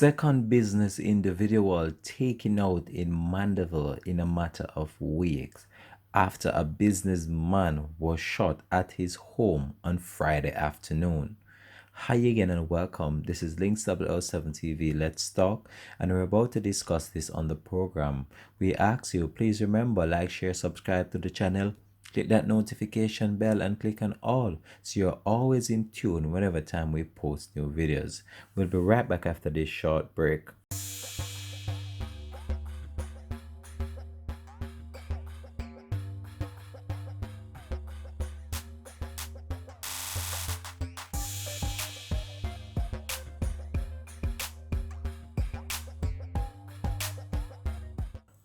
Second business individual taken out in Mandeville in a matter of weeks after a businessman was shot at his home on Friday afternoon. Hi again and welcome. This is Links 007 TV. Let's talk, and we're about to discuss this on the program. We ask you, please remember, like, share, subscribe to the channel. Click that notification bell and click on all so you're always in tune whenever time we post new videos. We'll be right back after this short break.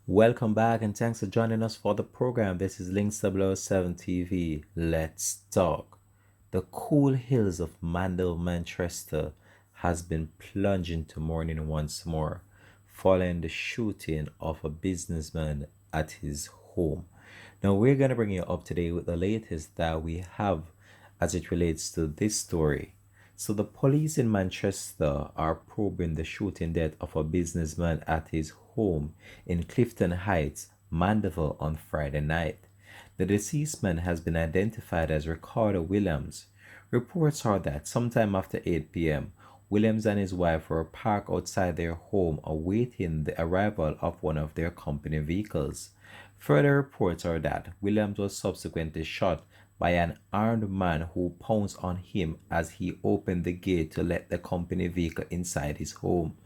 Welcome back and thanks for joining us for the program. This is Links 007 TV. Let's talk. The cool hills of Mandeville, Manchester has been plunged into mourning once more following the shooting of a businessman at his home. Now we're going to bring you up to date with the latest that we have as it relates to this story. So the police in Manchester are probing the shooting death of a businessman at his home in Clifton Heights, Mandeville on Friday night. The deceased man has been identified as Ricardo Williams. Reports are that sometime after 8 p.m., Williams and his wife were parked outside their home awaiting the arrival of one of their company vehicles. Further reports are that Williams was subsequently shot by an armed man who pounced on him as he opened the gate to let the company vehicle inside his home.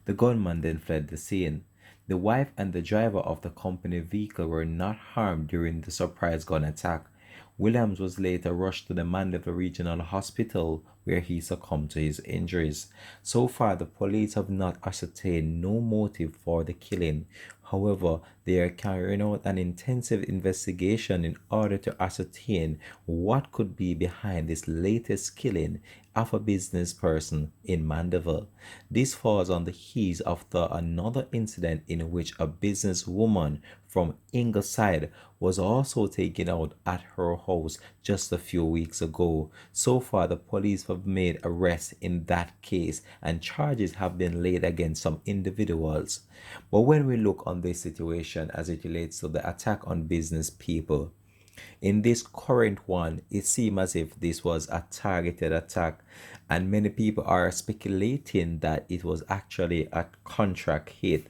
The gunman then fled the scene. The wife and the driver of the company vehicle were not harmed during the surprise gun attack. Williams was later rushed to the Mandeville Regional Hospital where he succumbed to his injuries. So far, the police have not ascertained no motive for the killing. However, they are carrying out an intensive investigation in order to ascertain what could be behind this latest killing of a business person in Mandeville. This falls on the heels of another incident in which a businesswoman from Ingleside was also taken out at her house just a few weeks ago. So far, the police have made arrests in that case and charges have been laid against some individuals. But when we look on this situation as it relates to the attack on business people, in this current one, it seems as if this was a targeted attack, and many people are speculating that it was actually a contract hit.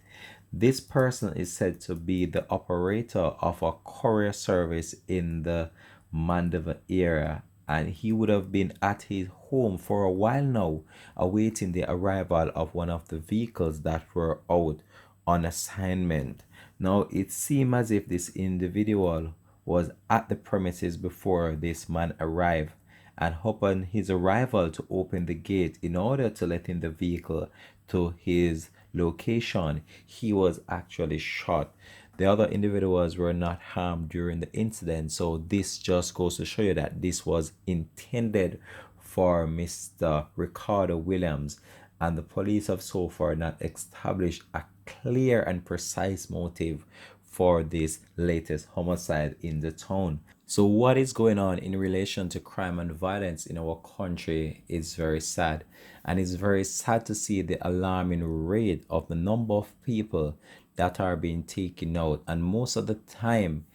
This person is said to be the operator of a courier service in the Mandeville area, and he would have been at his home for a while now, awaiting the arrival of one of the vehicles that were out on assignment. Now, it seems as if this individual was at the premises before this man arrived, and upon his arrival to open the gate in order to let in the vehicle to his location, he was actually shot. The other individuals were not harmed during the incident, so this just goes to show you that this was intended for Mr. Ricardo Williams, and the police have so far not established a clear and precise motive for this latest homicide in the town. So what is going on in relation to crime and violence in our country is very sad, and it's very sad to see the alarming rate of the number of people that are being taken out, and most of the time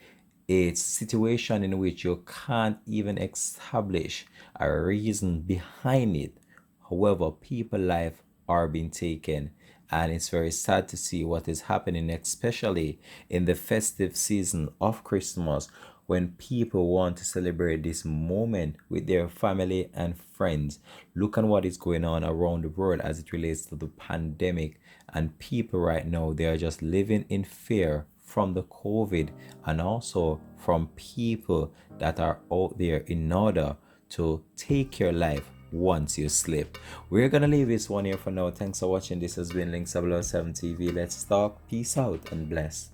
it's situation in which you can't even establish a reason behind it. However, people life are being taken, and it's very sad to see what is happening, especially in the festive season of Christmas, when people want to celebrate this moment with their family and friends. Look at what is going on around the world as it relates to the pandemic, and people right now, they are just living in fear from the COVID and also from people that are out there in order to take your life once you slip. We're gonna leave this one here for now. Thanks for watching. This has been Links 007 TV. Let's talk. Peace out and bless.